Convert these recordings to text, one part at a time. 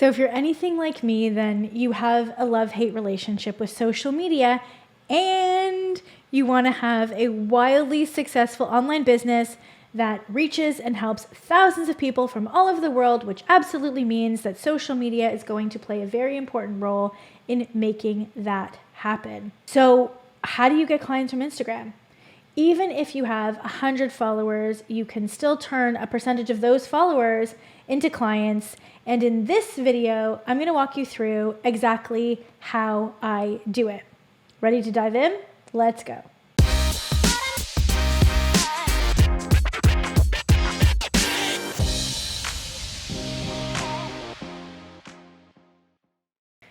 So if you're anything like me, then you have a love-hate relationship with social media and you want to have a wildly successful online business that reaches and helps thousands of people from all over the world, which absolutely means that social media is going to play a very important role in making that happen. So how do you get clients from Instagram? Even if you have 100 followers, you can still turn a percentage of those followers into clients. And in this video, I'm going to walk you through exactly how I do it. Ready to dive in? Let's go.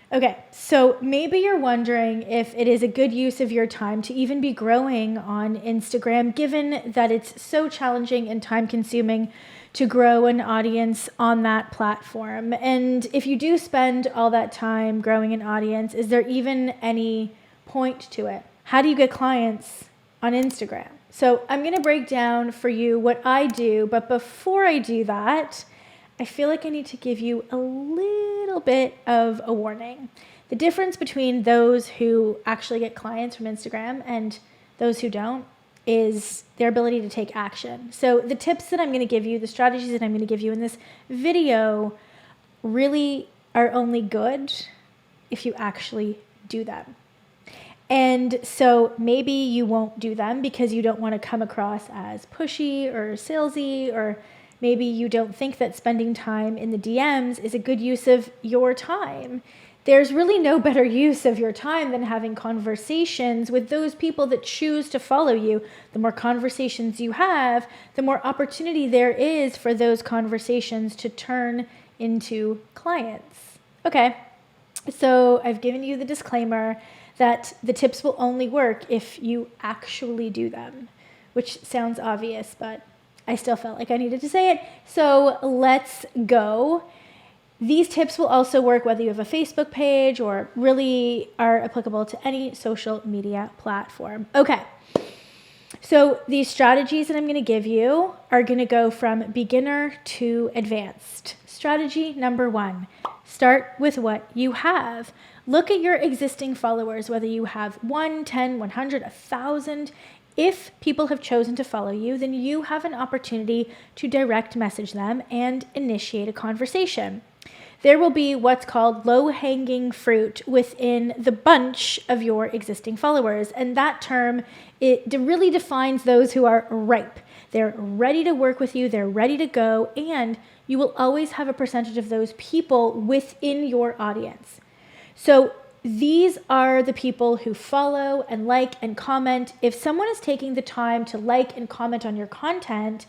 Okay, so maybe you're wondering if it is a good use of your time to even be growing on Instagram, given that it's so challenging and time consuming to grow an audience on that platform. And if you do spend all that time growing an audience, is there even any point to it? How do you get clients on Instagram? So I'm going to break down for you what I do, but before I do that, I feel like I need to give you a little bit of a warning. The difference between those who actually get clients from Instagram and those who don't is their ability to take action. So the tips that I'm going to give you, the strategies that I'm going to give you in this video really are only good if you actually do them. And so maybe you won't do them because you don't want to come across as pushy or salesy, or maybe you don't think that spending time in the DMs is a good use of your time. There's really no better use of your time than having conversations with those people that choose to follow you. The more conversations you have, the more opportunity there is for those conversations to turn into clients. Okay, so I've given you the disclaimer that the tips will only work if you actually do them, which sounds obvious, but I still felt like I needed to say it. So let's go. These tips will also work whether you have a Facebook page or really are applicable to any social media platform. Okay. So these strategies that I'm going to give you are going to go from beginner to advanced. Strategy number 1, start with what you have. Look at your existing followers, whether you have 1, 10, 100, 1,000. If people have chosen to follow you, then you have an opportunity to direct message them and initiate a conversation. There will be what's called low-hanging fruit within the bunch of your existing followers. And that term, it really defines those who are ripe. They're ready to work with you, they're ready to go, and you will always have a percentage of those people within your audience. So these are the people who follow and like and comment. If someone is taking the time to like and comment on your content,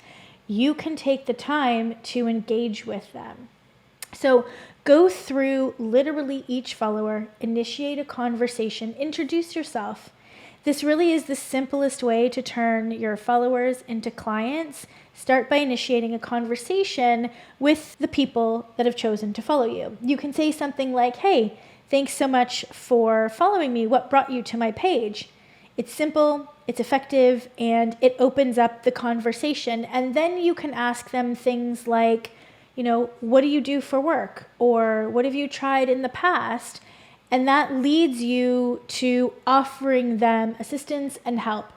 you can take the time to engage with them. So go through literally each follower, initiate a conversation, introduce yourself. This really is the simplest way to turn your followers into clients. Start by initiating a conversation with the people that have chosen to follow you. You can say something like, "Hey, thanks so much for following me. What brought you to my page?" It's simple, it's effective, and it opens up the conversation. And then you can ask them things like, what do you do for work? Or what have you tried in the past? And that leads you to offering them assistance and help.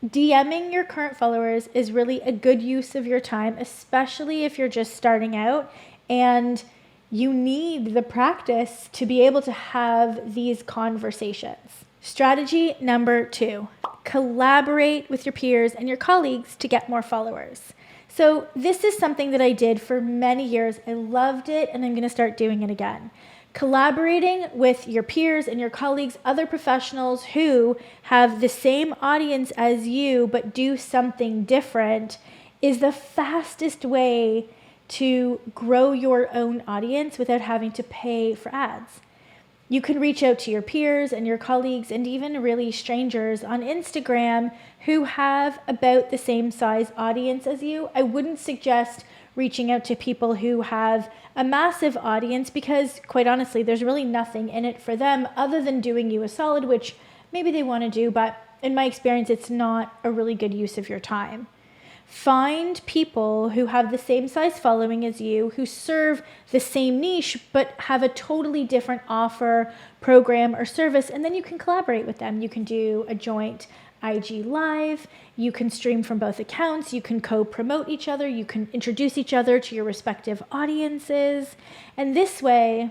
DMing your current followers is really a good use of your time, especially if you're just starting out and you need the practice to be able to have these conversations. Strategy number 2, collaborate with your peers and your colleagues to get more followers. So this is something that I did for many years. I loved it, and I'm going to start doing it again. Collaborating with your peers and your colleagues, other professionals who have the same audience as you but do something different, is the fastest way to grow your own audience without having to pay for ads. You can reach out to your peers and your colleagues and even really strangers on Instagram who have about the same size audience as you. I wouldn't suggest reaching out to people who have a massive audience because, quite honestly, there's really nothing in it for them other than doing you a solid, which maybe they want to do, but in my experience, it's not a really good use of your time. Find people who have the same size following as you, who serve the same niche, but have a totally different offer, program, or service, and then you can collaborate with them. You can do a joint IG Live, you can stream from both accounts, you can co-promote each other, you can introduce each other to your respective audiences, and this way,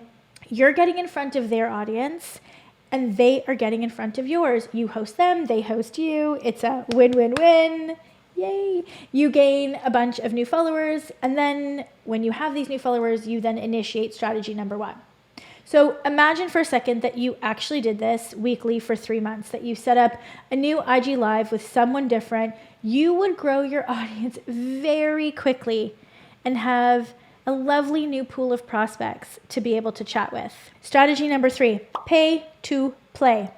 you're getting in front of their audience, and they are getting in front of yours. You host them, they host you. It's a win-win-win. Yay. You gain a bunch of new followers. And then when you have these new followers, you then initiate strategy number 1. So imagine for a second that you actually did this weekly for 3 months, that you set up a new IG Live with someone different. You would grow your audience very quickly and have a lovely new pool of prospects to be able to chat with. Strategy number 3, pay to play.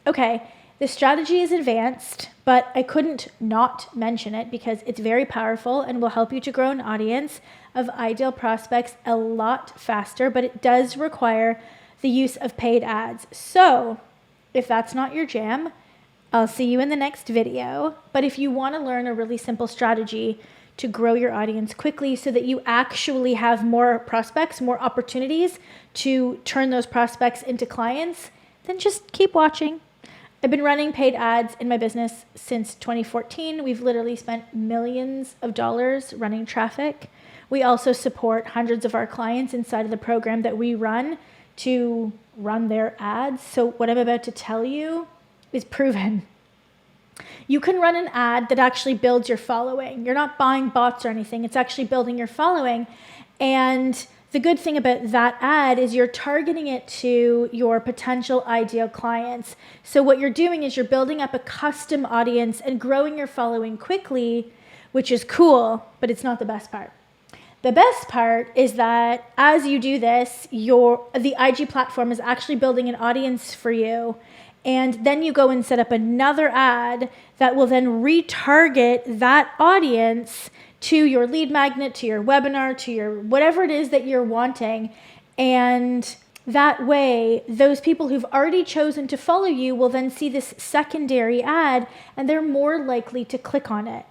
Okay, this strategy is advanced, but I couldn't not mention it because it's very powerful and will help you to grow an audience of ideal prospects a lot faster, but it does require the use of paid ads. So if that's not your jam, I'll see you in the next video. But if you want to learn a really simple strategy to grow your audience quickly so that you actually have more prospects, more opportunities to turn those prospects into clients, then just keep watching. I've been running paid ads in my business since 2014. We've literally spent millions of dollars running traffic. We also support hundreds of our clients inside of the program that we run to run their ads. So what I'm about to tell you is proven. You can run an ad that actually builds your following. You're not buying bots or anything. It's actually building your following. And the good thing about that ad is you're targeting it to your potential ideal clients. So what you're doing is you're building up a custom audience and growing your following quickly, which is cool, but it's not the best part. The best part is that as you do this, the IG platform is actually building an audience for you. And then you go and set up another ad that will then retarget that audience to your lead magnet, to your webinar, to your whatever it is that you're wanting. And that way, those people who've already chosen to follow you will then see this secondary ad and they're more likely to click on it.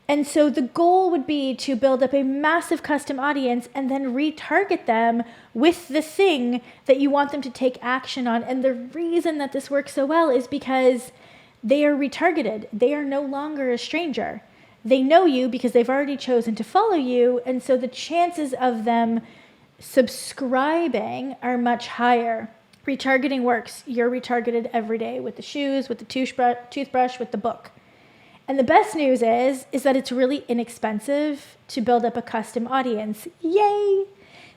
And so the goal would be to build up a massive custom audience and then retarget them with the thing that you want them to take action on. And the reason that this works so well is because they are retargeted. They are no longer a stranger. They know you because they've already chosen to follow you. And so the chances of them subscribing are much higher. Retargeting works. You're retargeted every day with the shoes, with the toothbrush, with the book. And the best news is that it's really inexpensive to build up a custom audience. Yay!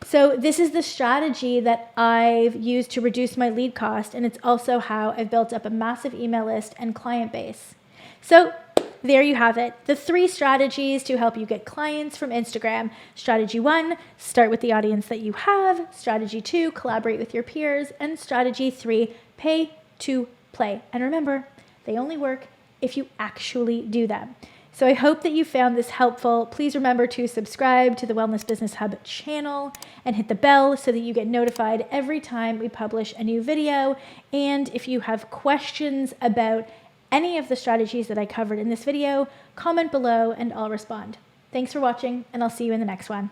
So this is the strategy that I've used to reduce my lead cost, and it's also how I've built up a massive email list and client base. So there you have it. The 3 strategies to help you get clients from Instagram. Strategy 1, start with the audience that you have. Strategy 2, collaborate with your peers. And strategy 3, pay to play. And remember, they only work if you actually do them. So I hope that you found this helpful. Please remember to subscribe to the Wellness Business Hub channel and hit the bell so that you get notified every time we publish a new video. And if you have questions about any of the strategies that I covered in this video, comment below and I'll respond. Thanks for watching, and I'll see you in the next one.